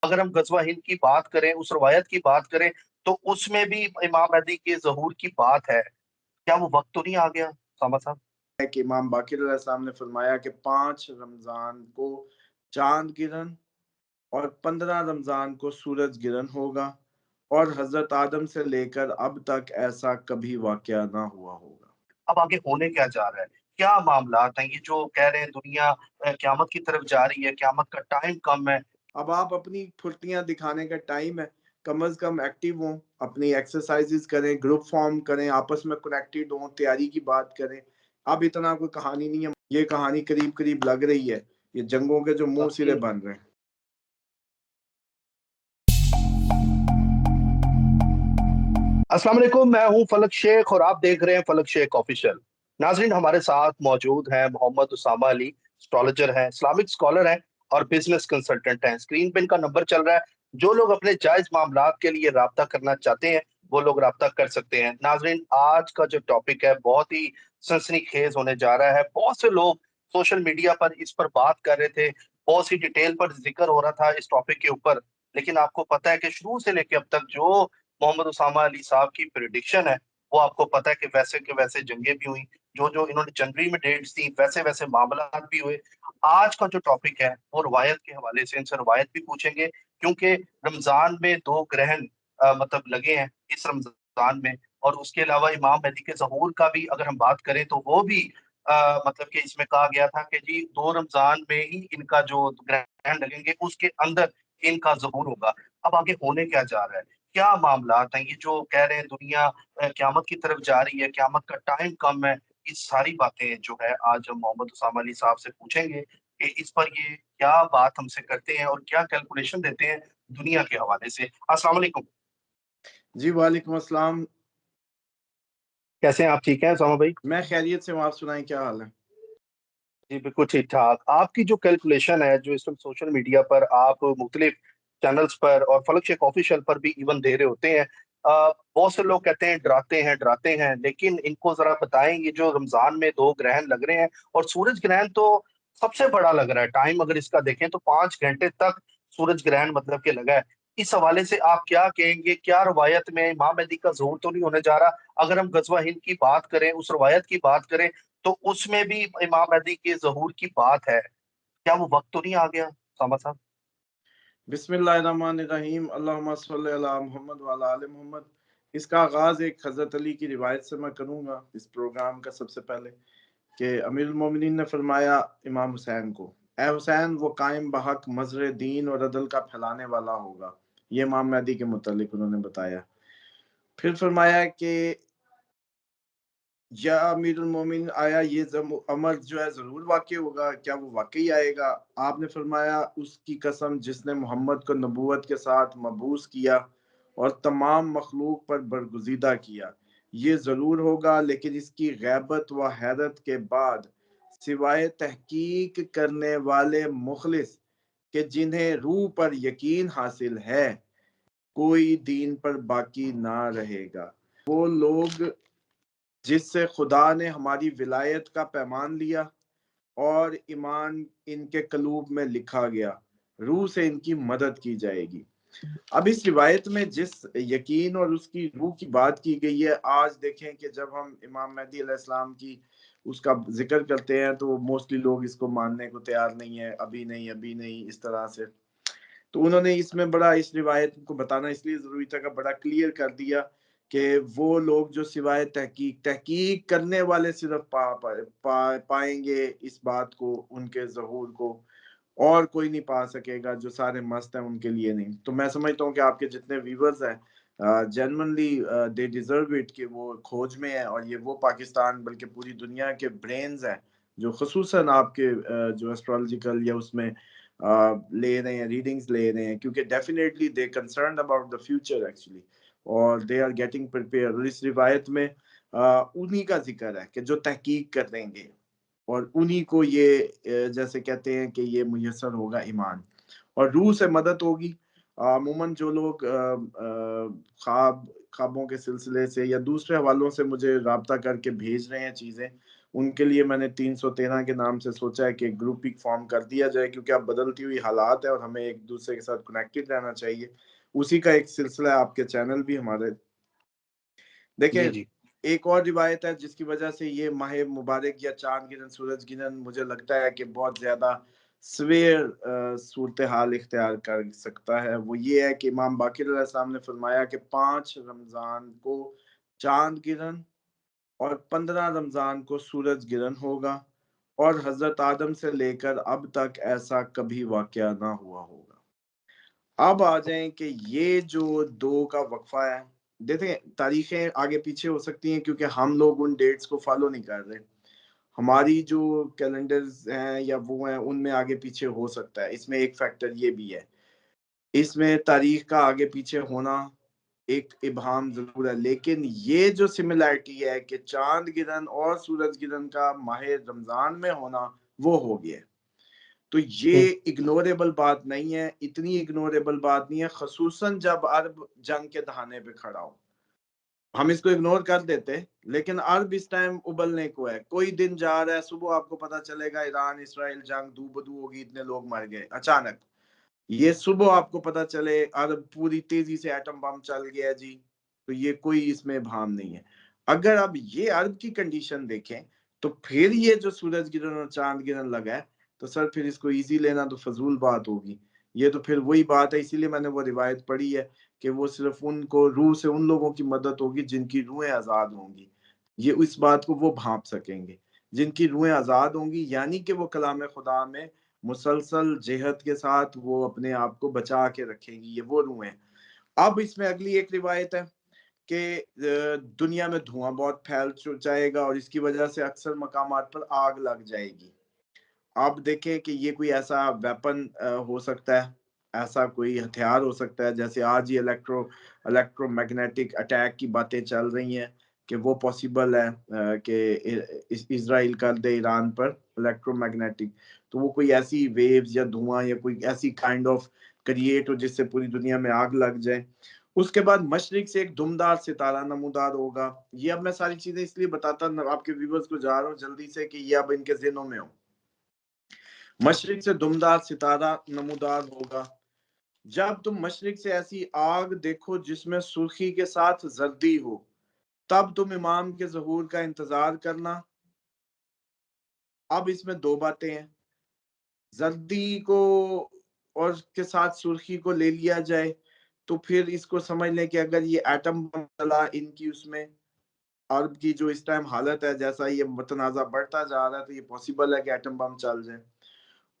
اگر ہم غزوہ ہند کی بات کریں، اس روایت کی بات کریں، تو اس میں بھی امام مہدی کے ظہور کی بات ہے۔ کیا وہ وقت تو نہیں آ گیا ساما صاحب؟ ہے کہ امام باقر علیہ السلام نے فرمایا کہ 5 رمضان کو چاند گرہن اور 15 رمضان کو سورج گرہن ہوگا، اور حضرت آدم سے لے کر اب تک ایسا کبھی واقعہ نہ ہوا ہوگا۔ اب آگے ہونے کیا جا رہا ہے؟ کیا معاملات ہیں یہ جو کہہ رہے ہیں دنیا قیامت کی طرف جا رہی ہے، قیامت کا ٹائم کم ہے؟ اب آپ اپنی پھرتیاں دکھانے کا ٹائم ہے، کم از کم ایکٹیو ہوں، اپنی ایکسرسائزز کریں، گروپ فارم کریں، آپس میں کنیکٹڈ ہوں، تیاری کی بات کریں۔ اب اتنا کوئی کہانی نہیں ہے، یہ کہانی قریب قریب لگ رہی ہے، یہ جنگوں کے جو منہ سرے بن رہے ہیں۔ السلام علیکم، میں ہوں فلک شیخ اور آپ دیکھ رہے ہیں فلک شیخ آفیشیل۔ ناظرین، ہمارے ساتھ موجود ہیں محمد اسامہ علی، اسٹرالوجر ہیں، اسلامک اسکالر ہیں اور بزنس کنسلٹنٹ ہیں۔ اسکرین پہ ان کا نمبر چل رہا ہے، جو لوگ اپنے جائز معاملات کے لیے رابطہ کرنا چاہتے ہیں وہ لوگ رابطہ کر سکتے ہیں۔ ناظرین، آج کا جو ٹاپک ہے بہت ہی سنسنی خیز ہونے جا رہا ہے۔ بہت سے لوگ سوشل میڈیا پر اس پر بات کر رہے تھے، بہت سی ڈیٹیل پر ذکر ہو رہا تھا اس ٹاپک کے اوپر، لیکن آپ کو پتہ ہے کہ شروع سے لے کے اب تک جو محمد اسامہ علی صاحب کی پریڈکشن ہے وہ آپ کو پتہ ہے کہ ویسے جنگیں بھی ہوئیں، جو انہوں نے جنوری میں ڈیٹس دی ویسے معاملات بھی ہوئے۔ آج کا جو ٹاپک ہے وہ روایت کے حوالے سے ان سے روایت بھی پوچھیں گے، کیونکہ رمضان میں 2 گرہن مطلب لگے ہیں اس رمضان میں، اور اس کے علاوہ امام مہدی کے ظہور کا بھی اگر ہم بات کریں تو وہ بھی مطلب کہ اس میں کہا گیا تھا کہ جی 2 رمضان میں ہی ان کا جو گرہن لگیں گے اس کے اندر ان کا ظہور ہوگا۔ اب آگے ہونے کیا جا رہا ہے؟ کیا معاملات ہیں یہ جو کہہ رہے ہیں دنیا قیامت کی طرف جا رہی ہے، قیامت کا ٹائم کم ہے؟ یہ ساری باتیں جو ہے آج ہم محمد اسامہ علی صاحب سے پوچھیں گے کہ اس پر یہ کیا بات ہم سے کرتے ہیں اور کیا کیلکولیشن دیتے ہیں دنیا کے حوالے سے۔ السلام علیکم، جی وعلیکم السلام، کیسے ہیں آپ؟ ٹھیک ہیں اسامہ بھائی؟ میں خیریت سے ہوں، آپ سنائیں کیا حال ہے؟ جی بالکل ٹھیک ٹھاک۔ آپ کی جو کیلکولیشن ہے جو اس وقت سوشل میڈیا پر آپ مختلف چینلز پر اور فلک شیخ آفیشیل پر بھی ایون دے رہے ہوتے ہیں، بہت سے لوگ کہتے ہیں ڈراتے ہیں، لیکن ان کو ذرا بتائیں یہ جو رمضان میں 2 گرہن لگ رہے ہیں اور سورج گرہن تو سب سے بڑا لگ رہا ہے، ٹائم اگر اس کا دیکھیں تو 5 گھنٹے تک سورج گرہن مطلب کہ لگا ہے۔ اس حوالے سے آپ کیا کہیں گے؟ کیا روایت میں امام مہدی کا ظہور تو نہیں ہونے جا رہا؟ اگر ہم غزوہ ہند کی بات کریں، اس روایت کی بات کریں، تو اس میں بھی امام مہدی کے ظہور کی بات ہے۔ کیا وہ وقت تو نہیں آ گیا ساما صاحب؟ بسم اللہ الرحمن الرحیم، اللہم صلی علی محمد وعلی آل محمد۔ اس کا آغاز ایک حضرت علی کی روایت سے میں کروں گا اس پروگرام کا۔ سب سے پہلے کہ امیر المومنین نے فرمایا امام حسین کو، اے حسین، وہ قائم بحق مظہر دین اور عدل کا پھیلانے والا ہوگا۔ یہ امام مہدی کے متعلق انہوں نے بتایا۔ پھر فرمایا کہ یا امیر المومن، آیا یہ امر جو ہے ضرور واقع ہوگا؟ کیا وہ واقعی آئے گا؟ آپ نے فرمایا اس کی قسم جس نے محمد کو نبوت کے ساتھ مبعوث کیا اور تمام مخلوق پر برگزیدہ کیا، یہ ضرور ہوگا، لیکن اس کی غیبت و حیرت کے بعد سوائے تحقیق کرنے والے مخلص کہ جنہیں روح پر یقین حاصل ہے کوئی دین پر باقی نہ رہے گا۔ وہ لوگ جس سے خدا نے ہماری ولایت کا پیمان لیا اور ایمان ان کے قلوب میں لکھا گیا، روح سے ان کی مدد کی جائے گی۔ اب اس روایت میں جس یقین اور اس کی روح کی بات کی گئی ہے، آج دیکھیں کہ جب ہم امام مہدی علیہ السلام کی اس کا ذکر کرتے ہیں تو موسٹلی لوگ اس کو ماننے کو تیار نہیں ہے، ابھی نہیں اس طرح سے۔ تو انہوں نے اس میں بڑا اس روایت کو بتانا اس لیے ضروری تھا کہ بڑا کلیئر کر دیا کہ وہ لوگ جو سوائے تحقیق کرنے والے صرف پائیں گے اس بات کو، ان کے ظہور کو، اور کوئی نہیں پا سکے گا، جو سارے مست ہیں ان کے لیے نہیں۔ تو میں سمجھتا ہوں کہ آپ کے جتنے ویورز ہیں جنرلی دے ڈیزرو اٹ کہ وہ کھوج میں ہیں، اور یہ وہ پاکستان بلکہ پوری دنیا کے برینز ہیں جو خصوصاً آپ کے جو ایسٹرالوجیکل یا اس میں لے رہے ہیں، ریڈنگز لے رہے ہیں، کیونکہ definitely they concerned about the future actually, اور دے آر گیٹنگ پریپیئر۔ اور اس روایت میں انہی کا ذکر ہے کہ جو تحقیق کر دیں گے، اور انہی کو یہ جیسے کہتے ہیں کہ یہ میسر ہوگا ایمان، اور روح سے مدد ہوگی۔ عموماً جو لوگ خوابوں کے سلسلے سے یا دوسرے حوالوں سے مجھے رابطہ کر کے بھیج رہے ہیں چیزیں، ان کے لیے میں نے 313 کے نام سے سوچا ہے کہ ایک گروپ ایک فارم کر دیا جائے، کیونکہ اب بدلتی ہوئی حالات ہے اور ہمیں ایک دوسرے کے ساتھ کنیکٹڈ رہنا چاہیے. اسی کا ایک سلسلہ ہے آپ کے چینل بھی ہمارے. دیکھیں جی جی ایک اور روایت ہے جس کی وجہ سے یہ ماہ مبارک یا چاند گرہن سورج گرہن مجھے لگتا ہے کہ بہت زیادہ سویر صورتحال اختیار کر سکتا ہے. وہ یہ ہے کہ امام باقر علیہ السلام نے فرمایا کہ 5 رمضان کو چاند گرہن اور 15 رمضان کو سورج گرہن ہوگا، اور حضرت آدم سے لے کر اب تک ایسا کبھی واقعہ نہ ہوا ہوگا. اب آ جائیں کہ یہ جو 2 کا وقفہ ہے، دیکھیں تاریخیں آگے پیچھے ہو سکتی ہیں کیونکہ ہم لوگ ان ڈیٹس کو فالو نہیں کر رہے. ہماری جو کیلنڈرز ہیں یا وہ ہیں ان میں آگے پیچھے ہو سکتا ہے. اس میں ایک فیکٹر یہ بھی ہے، اس میں تاریخ کا آگے پیچھے ہونا ایک ابہام ضرور ہے، لیکن یہ جو سملیرٹی ہے کہ چاند گرہن اور سورج گرہن کا ماہ رمضان میں ہونا وہ ہو گیا، تو یہ اگنوریبل بات نہیں ہے. اتنی اگنوریبل بات نہیں ہے، خصوصاً جب عرب جنگ کے دہانے پہ کھڑا ہو. ہم اس کو اگنور کر دیتے، لیکن عرب اس ٹائم ابلنے کو ہے. کوئی دن جا رہا ہے، صبح آپ کو پتا چلے گا ایران اسرائیل جنگ دو بدو ہوگی، اتنے لوگ مر گئے اچانک. یہ صبح آپ کو پتا چلے عرب پوری تیزی سے ایٹم بم چل گیا جی، تو یہ کوئی اس میں ابہام نہیں ہے. اگر اب یہ عرب کی کنڈیشن دیکھیں تو پھر یہ جو سورج گرہن اور چاند گرہن لگا ہے تو سر پھر اس کو ایزی لینا تو فضول بات ہوگی. یہ تو پھر وہی بات ہے، اسی لیے میں نے وہ روایت پڑھی ہے کہ وہ صرف ان کو روح سے ان لوگوں کی مدد ہوگی جن کی روحیں آزاد ہوں گی. یہ اس بات کو وہ بھانپ سکیں گے جن کی روحیں آزاد ہوں گی، یعنی کہ وہ کلام خدا میں مسلسل جہد کے ساتھ وہ اپنے آپ کو بچا کے رکھیں گی، یہ وہ روحیں. اب اس میں اگلی ایک روایت ہے کہ دنیا میں دھواں بہت پھیل جائے گا اور اس کی وجہ سے اکثر مقامات پر آگ لگ جائے گی. آپ دیکھیں کہ یہ کوئی ایسا ویپن ہو سکتا ہے، ایسا کوئی ہتھیار ہو سکتا ہے، جیسے آج ہی الیکٹرو میگنیٹک اٹیک کی باتیں چل رہی ہیں کہ وہ پاسبل ہے کہ اسرائیل کر دے ایران پر الیکٹرو میگنیٹک. تو وہ کوئی ایسی ویوز یا دھواں یا کوئی ایسی کائنڈ آف کریٹ ہو جس سے پوری دنیا میں آگ لگ جائے. اس کے بعد مشرق سے ایک دمدار ستارہ نمودار ہوگا. یہ اب میں ساری چیزیں اس لیے بتاتا آپ کے ویورز کو جا رہا ہوں جلدی سے کہ یہ اب ان کے ذہنوں میں ہو. مشرق سے دمدار ستارہ نمودار ہوگا. جب تم مشرق سے ایسی آگ دیکھو جس میں سرخی کے ساتھ زردی ہو، تب تم امام کے ظہور کا انتظار کرنا. اب اس میں 2 باتیں ہیں، زردی کو اور کے ساتھ سرخی کو لے لیا جائے تو پھر اس کو سمجھ لیں کہ اگر یہ ایٹم بم چلا ان کی اس میں عرب کی جو اس ٹائم حالت ہے، جیسا یہ متنازع بڑھتا جا رہا ہے تو یہ پاسبل ہے کہ ایٹم بم چل جائے.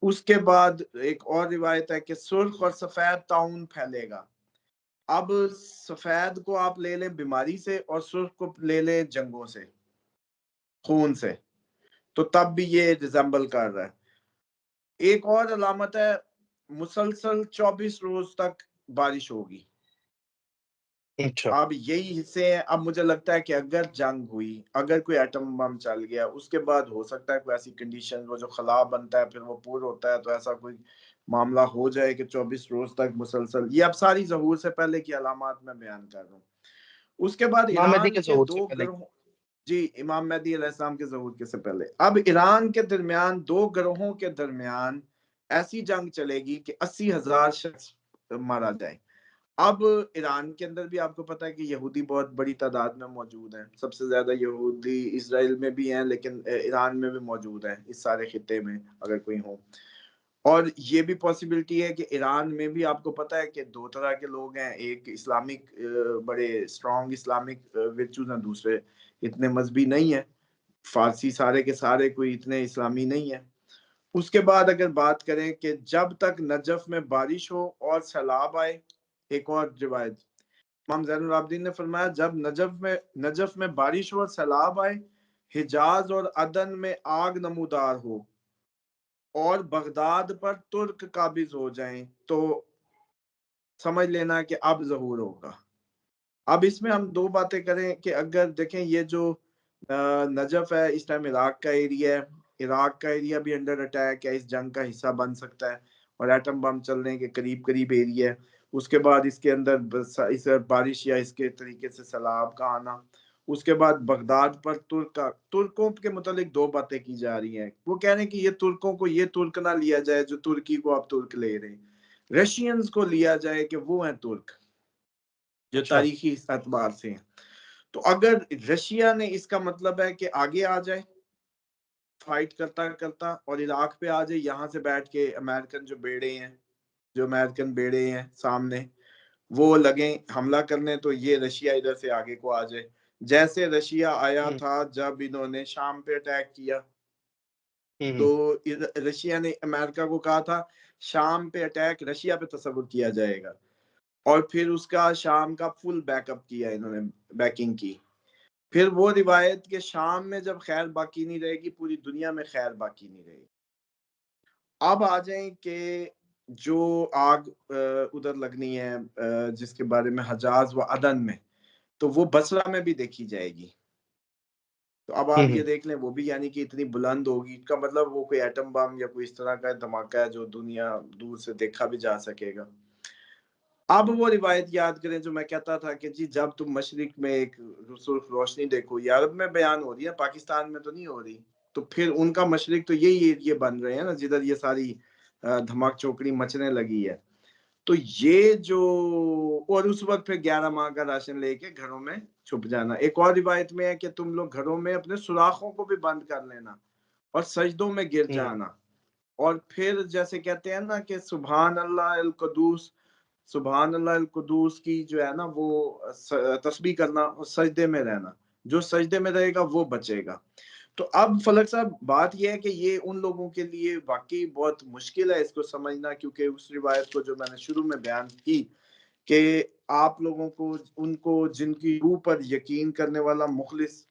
اس کے بعد ایک اور روایت ہے کہ سرخ اور سفید طاعون پھیلے گا. اب سفید کو آپ لے لیں بیماری سے اور سرخ کو لے لیں جنگوں سے، خون سے، تو تب بھی یہ ریزمبل کر رہا ہے. ایک اور علامت ہے، مسلسل 24 روز تک بارش ہوگی. اچھا اب یہی حصے ہیں. اب مجھے لگتا ہے کہ اگر جنگ ہوئی، اگر کوئی ایٹم بم چل گیا، اس کے بعد ہو سکتا ہے کوئی ایسی کنڈیشن وہ جو خلا بنتا ہے پھر وہ پور ہوتا ہے، تو ایسا کوئی معاملہ ہو جائے کہ 24 روز تک مسلسل. یہ اب ساری ظہور سے پہلے کی علامات میں بیان کر رہا ہوں. اس کے بعد امام مہدی ایران کے کے ظہور سے 2 پہلے گروہ، جی امام مہدی علیہ السلام کے ظہور کے سے پہلے. اب ایران کے درمیان 2 گروہوں کے درمیان ایسی جنگ چلے گی کہ 80,000 شخص مارا جائے. اب ایران کے اندر بھی آپ کو پتا ہے کہ یہودی بہت بڑی تعداد میں موجود ہیں. سب سے زیادہ یہودی اسرائیل میں بھی ہیں، لیکن ایران میں بھی موجود ہیں اس سارے خطے میں اگر کوئی ہو. اور یہ بھی پاسبلٹی ہے کہ ایران میں بھی آپ کو پتا ہے کہ 2 طرح کے لوگ ہیں، ایک اسلامک بڑے اسٹرانگ اسلامک ورچوز ہیں، دوسرے اتنے مذہبی نہیں ہیں. فارسی سارے کے سارے کوئی اتنے اسلامی نہیں ہیں. اس کے بعد اگر بات کریں کہ جب تک نجف میں بارش ہو اور سیلاب آئے، ایک اور روایت امام زین العابدین نے فرمایا جب نجف میں بارش ہو اور سیلاب آئے، حجاز اور عدن میں آگ نمودار ہو اور بغداد پر ترک قابض ہو جائیں تو سمجھ لینا کہ اب ظہور ہوگا. اب اس میں ہم 2 باتیں کریں کہ اگر دیکھیں یہ جو نجف ہے اس ٹائم عراق کا ایریا ہے، عراق کا ایریا بھی انڈر اٹیک ہے، اس جنگ کا حصہ بن سکتا ہے اور ایٹم بم چلنے کے قریب قریب ایریا ہے. اس کے بعد اس کے اندر اس بارش یا اس کے طریقے سے سیلاب کا آنا. اس کے بعد بغداد پر ترکوں کے متعلق دو باتیں کی جا رہی ہیں. وہ کہہ رہے ہیں کہ یہ ترکوں کو یہ ترک نہ لیا جائے جو ترکی کو آپ ترک لے رہے ہیں، رشینز کو لیا جائے کہ وہ ہیں ترک جو اچھا. تاریخی اعتبار سے ہیں. تو اگر رشیا نے اس کا مطلب ہے کہ آگے آ جائے فائٹ کرتا کرتا اور عراق پہ آ جائے، یہاں سے بیٹھ کے امریکن جو امریکن بیڑے ہیں سامنے وہ لگیں حملہ کرنے، تو یہ رشیا ادھر سے آگے کو آ جائے. جیسے رشیا آیا تھا جب انہوں نے شام پہ اٹیک کیا، تو رشیا نے امریکہ کو کہا تھا شام پہ اٹیک رشیا پہ تصور کیا جائے گا، اور پھر اس کا شام کا فل بیک اپ کیا انہوں نے، بیکنگ کی. پھر وہ روایت کہ شام میں جب خیر باقی نہیں رہے گی پوری دنیا میں خیر باقی نہیں رہے گی. اب آ جائیں کہ جو آگ ادھر لگنی ہے جس کے بارے میں حجاز و عدن میں، تو وہ بصرہ میں بھی دیکھی جائے گی. تو اب آپ یہ دیکھ لیں وہ بھی یعنی کہ اتنی بلند ہوگی، کا مطلب وہ کوئی ایٹم بم یا کوئی اس طرح کا دھماکہ ہے جو دنیا دور سے دیکھا بھی جا سکے گا. اب وہ روایت یاد کریں جو میں کہتا تھا کہ جی جب تم مشرق میں ایک سرخ روشنی دیکھو، یہ عرب میں بیان ہو رہی ہے، پاکستان میں تو نہیں ہو رہی. تو پھر ان کا مشرق تو یہی ایریے بن رہے ہیں نا جدھر یہ ساری دھماک چوکڑی مچنے لگی ہے. تو یہ جو اور اس وقت پھر 11 ماہ کا راشن لے کے گھروں میں چھپ جانا. ایک اور روایت میں ہے کہ تم لوگ گھروں میں اپنے سوراخوں کو بھی بند کر لینا اور سجدوں میں گر جانا. اور پھر جیسے کہتے ہیں نا کہ سبحان اللہ القدوس، سبحان اللہ القدوس کی جو ہے نا وہ تسبیح کرنا اور سجدے میں رہنا، جو سجدے میں رہے گا وہ بچے گا. تو اب فلک صاحب بات یہ ہے کہ یہ ان لوگوں کے لیے واقعی بہت مشکل ہے اس کو سمجھنا، کیونکہ اس روایت کو جو میں نے شروع میں بیان کی کہ آپ لوگوں کو ان کو جن کی روح پر یقین کرنے والا مخلص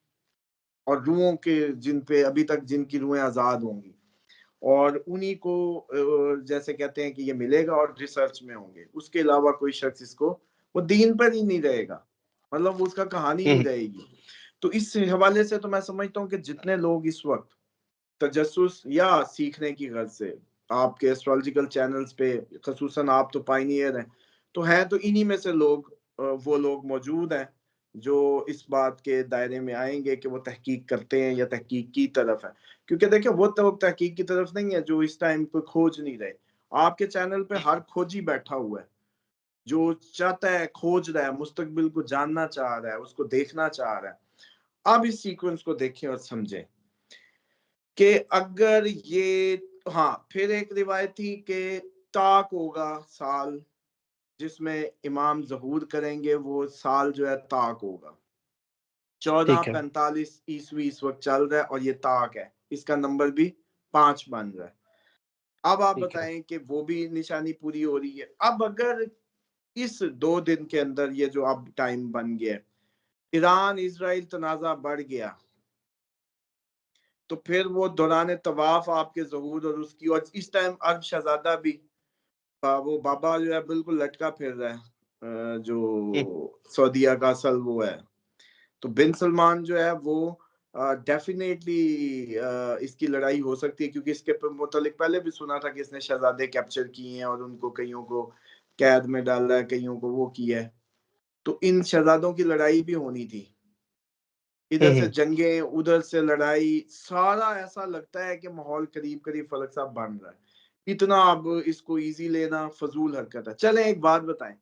اور روحوں کے جن پہ ابھی تک جن کی روحیں آزاد ہوں گی، اور انہی کو جیسے کہتے ہیں کہ یہ ملے گا اور ریسرچ میں ہوں گے. اس کے علاوہ کوئی شخص اس کو وہ دین پر ہی نہیں رہے گا، مطلب اس کا کہانی نہیں رہے گی. تو اس حوالے سے تو میں سمجھتا ہوں کہ جتنے لوگ اس وقت تجسس یا سیکھنے کی غرض سے آپ کے ایسٹرالوجیکل چینلز پہ، خصوصاً آپ تو پائنیئر ہیں، تو ہیں تو انہی میں سے لوگ وہ لوگ موجود ہیں جو اس بات کے دائرے میں آئیں گے کہ وہ تحقیق کرتے ہیں یا تحقیق کی طرف ہے. کیونکہ دیکھیں وہ تو تحقیق کی طرف نہیں ہے جو اس ٹائم پہ کھوج نہیں رہے. آپ کے چینل پہ ہر کھوجی بیٹھا ہوا ہے جو چاہتا ہے، کھوج رہا ہے، مستقبل کو جاننا چاہ رہا ہے، اس کو دیکھنا چاہ رہا ہے. اب اس سیکوینس کو دیکھیں اور سمجھیں کہ اگر یہ پھر ایک روایت تھی کہ تاک ہوگا سال جس میں امام ظہور کریں گے، وہ سال جو ہے تاک ہوگا. 1445 عیسوی اس وقت چل رہا ہے اور یہ تاک ہے، اس کا نمبر بھی 5 بن رہا ہے. اب آپ بتائیں کہ وہ بھی نشانی پوری ہو رہی ہے. اب اگر اس 2 دن کے اندر یہ جو اب ٹائم بن گیا، ایران اسرائیل تنازع بڑھ گیا، تو پھر وہ دوران طواف آپ کے ظہور اور اس کی، اور اس ٹائم عرب شہزادہ بھی وہ بابا جو ہے بالکل لٹکا پھر رہا ہے جو سعودیہ کا اصل وہ ہے. تو بن سلمان جو ہے وہ ڈیفینیٹلی اس کی لڑائی ہو سکتی ہے، کیونکہ اس کے متعلق پہلے بھی سنا تھا کہ اس نے شہزادے کیپچر کیے ہیں اور ان کو کئیوں کو قید میں ڈالا ہے، کئیوں کو وہ کیا ہے. تو ان شہزادوں کی لڑائی بھی ہونی تھی، ادھر سے جنگیں ادھر سے لڑائی، سارا ایسا لگتا ہے کہ ماحول قریب قریب فلک صاحب بن رہا ہے. اتنا اب اس کو ایزی لینا فضول حرکت ہے. چلیں ایک بات بتائیں،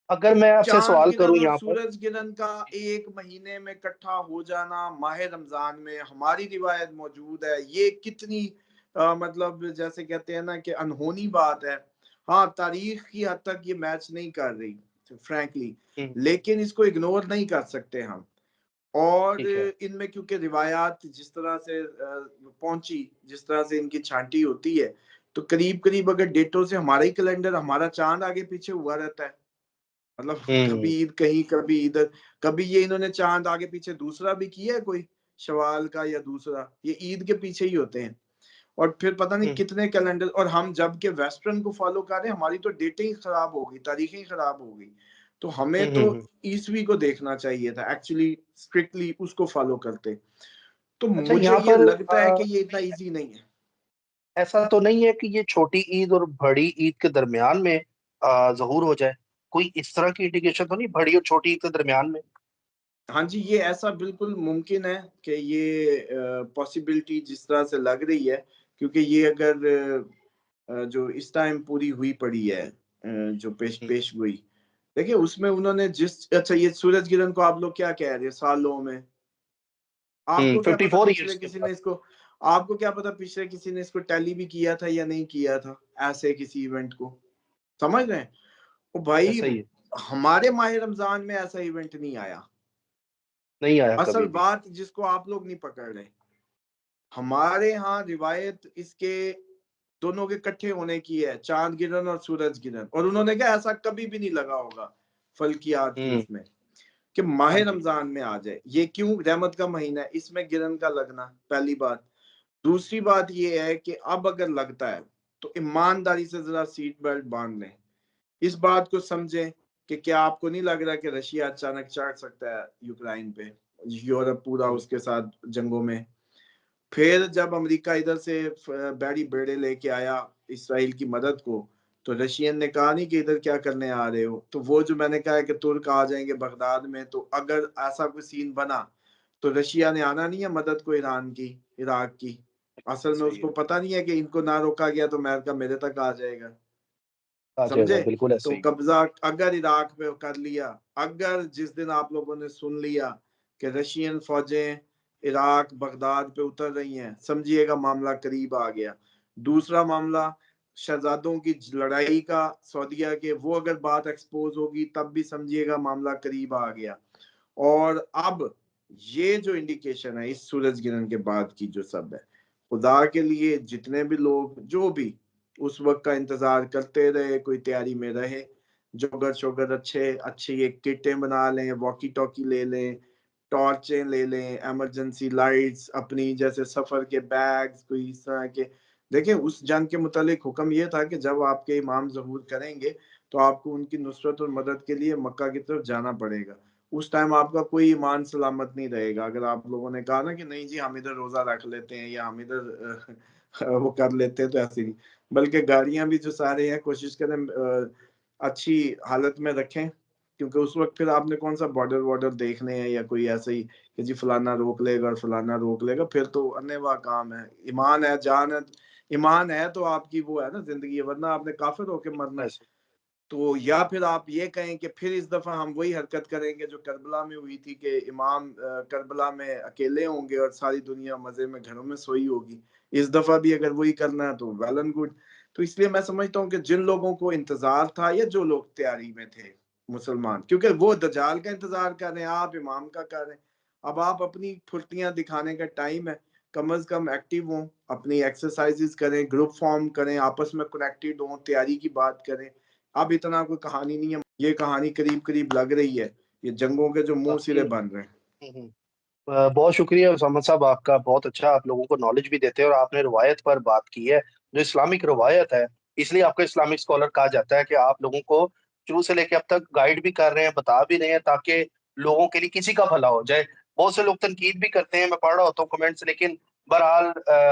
اگر میں آپ سے چاند سوال کروں گرہن اور یہاں پر، سورج گرہن کا ایک مہینے میں اکٹھا ہو جانا ماہ رمضان میں، ہماری روایت موجود ہے، یہ کتنی مطلب جیسے کہتے ہیں نا کہ انہونی بات ہے. تاریخ کی حد تک یہ میچ نہیں کر رہی فرینکلی، لیکن اس کو اگنور نہیں کر سکتے ہم. اور ان میں کیونکہ روایات جس طرح سے پہنچی، جس طرح سے ان کی چھانٹی ہوتی ہے، تو قریب قریب اگر ڈیٹوں سے ہمارا ہی کیلنڈر، ہمارا چاند آگے پیچھے ہوا رہتا ہے. مطلب کبھی عید کہیں، کبھی ادھر، کبھی یہ انہوں نے چاند آگے پیچھے دوسرا بھی کیا ہے کوئی شوال کا یا دوسرا، یہ عید کے پیچھے ہی ہوتے ہیں. اور پھر پتہ نہیں کتنے کیلنڈر، اور ہم جب کہ ویسٹرن کو فالو کر رہے ہیں، ہماری تو ڈیٹیں ہی خراب ہو گئی، تاریخیں خراب ہو گئی. تو ہمیں تو عیسوی کو دیکھنا چاہیے تھا ایکچولی، اسٹرکٹلی اس کو فالو کرتے. تو اچھا مجھے یہاں یہ پر لگتا ہے کہ یہ اتنا ایزی نہیں ہے. ایسا تو نہیں ہے کہ یہ چھوٹی عید اور بڑی عید کے درمیان میں ظہور ہو جائے؟ کوئی اس طرح کی انڈیکیشن تو نہیں بڑی اور چھوٹی عید کے درمیان میں؟ ہاں جی، یہ ایسا بالکل ممکن ہے کہ یہ پاسبلٹی جس طرح سے لگ رہی ہے، کیونکہ یہ اگر جو اس ٹائم پوری ہوئی پڑی ہے، جو پیش گوئی، دیکھیں اس میں انہوں نے اچھا یہ سورج گرہن کو آپ لوگ کیا کہہ رہے ہیں سالوں میں؟ آپ کو کیا پتا 54 پچھلے ایئرس کے کسی بعد. نے اس کو آپ کو کیا پتا پچھلے کسی نے اس کو ٹیلی بھی کیا تھا یا نہیں کیا تھا، ایسے کسی ایونٹ کو، سمجھ رہے ہیں؟ او بھائی، ایسا ہی ہے، ہمارے ماہ رمضان میں ایسا ایونٹ نہیں آیا. نہیں آیا اصل کبھی بھی. بات جس کو آپ لوگ نہیں پکڑ رہے، ہمارے ہاں روایت اس کے دونوں کے کٹھے ہونے کی ہے، چاند گرہن اور سورج گرہن، اور انہوں نے کہا ایسا کبھی بھی نہیں لگا ہوگا فلکیات کی ہوں. اس میں کہ ماہ ہاں جی. رمضان میں آ جائے. یہ کیوں؟ رحمت کا مہینہ ہے، اس میں گرہن کا لگنا پہلی بات. دوسری بات یہ ہے کہ اب اگر لگتا ہے تو ایمانداری سے ذرا سیٹ بیلٹ باندھ لیں، اس بات کو سمجھیں کہ کیا آپ کو نہیں لگ رہا کہ رشیا اچانک چڑھ سکتا ہے یوکرائن پہ، یورپ پورا اس کے ساتھ جنگوں میں. پھر جب امریکہ ادھر سے بیڑی بیڑے لے کے آیا اسرائیل کی مدد کو، تو رشین نے کہا نہیں کہ ادھر کیا کرنے آ رہے ہو. تو وہ جو میں نے کہا ہے کہ ترک آ جائیں گے بغداد میں، تو اگر ایسا کوئی سین بنا تو رشیا نے آنا نہیں ہے مدد کو ایران کی، عراق کی. اصل میں اس صحیح ہے، کو پتہ نہیں ہے کہ ان کو نہ روکا گیا تو امریکہ میرے تک آ جائے گا. آ جائے گا، سمجھے؟ بالکل تو ایسے ہی. قبضہ اگر عراق پہ کر لیا، اگر جس دن آپ لوگوں نے سن لیا کہ رشین فوجیں عراق بغداد پہ اتر رہی ہیں، سمجھیے گا معاملہ قریب آ گیا. دوسرا معاملہ شہزادوں کی لڑائی کا سعودیہ کے، وہ اگر بات ایکسپوز ہوگی تب بھی سمجھیے گا معاملہ قریب آ گیا. اور اب یہ جو انڈیکیشن ہے اس سورج گرہن کے بعد کی جو سب ہے، خدا کے لیے جتنے بھی لوگ جو بھی اس وقت کا انتظار کرتے رہے، کوئی تیاری میں رہے، جوگر شوگر اچھی ایک کٹیں بنا لیں، واکی ٹاکی لے لیں، ٹارچیں لے لیں، ایمرجنسی لائٹس اپنی، جیسے سفر کے بیگز کوئی اس طرح کے. دیکھیں اس جنگ کے متعلق حکم یہ تھا کہ جب آپ کے امام ظہور کریں گے تو آپ کو ان کی نصرت اور مدد کے لیے مکہ کی طرف جانا پڑے گا. اس ٹائم آپ کا کوئی ایمان سلامت نہیں رہے گا اگر آپ لوگوں نے کہا نا کہ نہیں جی ہم ادھر روزہ رکھ لیتے ہیں یا ہم ادھر وہ کر لیتے ہیں. تو ایسی نہیں، بلکہ گاڑیاں بھی جو سارے ہیں کوشش کریں اچھی حالت میں رکھیں، کیونکہ اس وقت پھر آپ نے کون سا بارڈر دیکھنے ہیں یا کوئی ایسے ہی کہ جی فلانا روک لے گا اور فلانا روک لے گا. پھر تو انیوا کام ہے. ایمان ہے، جان ہے، ایمان ہے تو آپ کی وہ ہے نا زندگی ہے، ورنہ آپ نے کافر ہو کے مرنا ہے. ایسے. تو یا پھر آپ یہ کہیں کہ پھر اس دفعہ ہم وہی حرکت کریں گے جو کربلا میں ہوئی تھی کہ امام کربلا میں اکیلے ہوں گے اور ساری دنیا مزے میں گھروں میں سوئی ہوگی. اس دفعہ بھی اگر وہی کرنا ہے تو ویل اینڈ گڈ. تو اس لیے میں سمجھتا ہوں کہ جن لوگوں کو انتظار تھا یا جو لوگ تیاری میں تھے مسلمان، کیونکہ وہ دجال کا انتظار کر رہے ہیں، آپ امام کا کر رہے ہیں. اب آپ اپنی پھرتیاں دکھانے کا ٹائم ہے، کم از کم ایکٹیو ہوں، اپنی ایکسرسائزز کریں، گروپ فارم کریں، آپس میں کنیکٹڈ ہوں، تیاری کی بات کریں. اب اتنا کوئی کہانی نہیں ہے، یہ کہانی قریب قریب لگ رہی ہے، یہ جنگوں کے جو منہ سرے باقی بن رہے ہیں. بہت شکریہ اسامت صاحب، آپ کا بہت اچھا، آپ لوگوں کو نالج بھی دیتے ہیں اور آپ نے روایت پر بات کی ہے جو اسلامک روایت ہے. اس لیے آپ کو اسلامک اسکالر کہا جاتا ہے کہ آپ لوگوں کو شروع سے لے کے اب تک گائیڈ بھی کر رہے ہیں، بتا بھی رہے ہیں تاکہ لوگوں کے لیے کسی کا بھلا ہو جائے. بہت سے لوگ تنقید بھی کرتے ہیں، میں پڑھ رہا ہوتا ہوں کمنٹس، لیکن بہرحال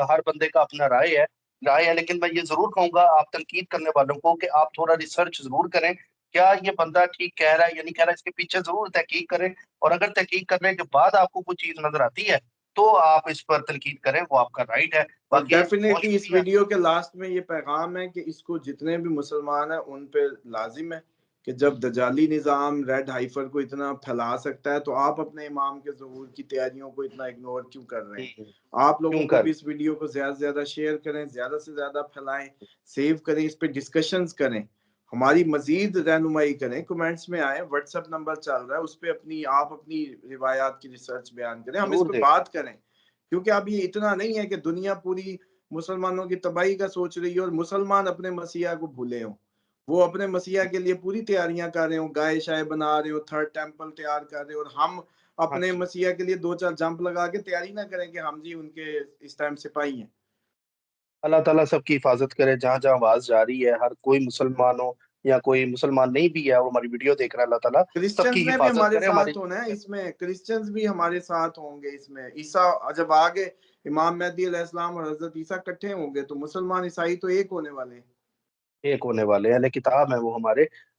ہر بندے کا اپنا رائے ہے. لیکن میں یہ ضرور کہوں گا آپ تنقید کرنے والوں کو کہ آپ تھوڑا ریسرچ ضرور کریں، کیا یہ بندہ ٹھیک کہہ رہا ہے یا نہیں کہہ رہا ہے، اس کے پیچھے ضرور تحقیق کریں. اور اگر تحقیق کرنے کے بعد آپ کو کوئی چیز نظر آتی ہے تو آپ اس پر تنقید کریں، وہ آپ کا رائٹ ہے. اور باقی بہت ڈیفینیٹلی اس شکریہ. ویڈیو کے لاسٹ میں یہ پیغام ہے کہ اس کو جتنے بھی مسلمان ہیں ان پہ لازم ہے کہ جب دجالی نظام ریڈ ہائفر کو اتنا پھیلا سکتا ہے تو آپ اپنے امام کے ظہور کی تیاریوں کو اتنا اگنور کیوں کر رہے ہیں. آپ لوگوں کیوں کو کر بھی اس ویڈیو کو زیادہ سے زیادہ شیئر کریں، زیادہ سے زیادہ پھیلائیں، سیو کریں، اس پہ ڈسکشنز کریں، ہماری مزید رہنمائی کریں. کمنٹس میں آئیں، واٹس ایپ نمبر چل رہا ہے، اس پہ آپ اپنی روایات کی ریسرچ بیان کریں، ہم اس ضرور پہ دیں. بات کریں. کیونکہ اب یہ اتنا نہیں ہے کہ دنیا پوری مسلمانوں کی تباہی کا سوچ رہی ہے اور مسلمان اپنے مسیحا کو بھولے ہوں. وہ اپنے مسیحا کے لیے پوری تیاریاں کر رہے ہوں، گائے شائے بنا رہے ہو، تھرڈ ٹیمپل تیار کر رہے ہو، اور ہم ہاں اپنے جی، مسیحا کے لیے 2-4 جمپ لگا کے تیاری نہ کریں کہ ہم جی ان کے اس ٹائم سپاہی ہیں. اللہ تعالیٰ سب کی حفاظت کرے. جہاں جہاں آواز جا رہی ہے، ہر کوئی مسلمان ہو یا کوئی مسلمان نہیں بھی ہے اور ہماری ویڈیو دیکھ رہا ہے، اللہ تعالیٰ سب کرسچنز کی نے بھی حفاظت ہمارے کرے. ہماری ساتھ ہونا ہے اس میں، کرسچنز بھی ہمارے ساتھ ہوں گے اس میں. عیسیٰ جب آگے امام مہدی علیہ السلام اور حضرت عیسیٰ کٹھے ہوں گے تو مسلمان عیسائی تو ایک ہونے والے ہیں. ایک ہونے والے اہل کتاب ہیں وہ ہمارے.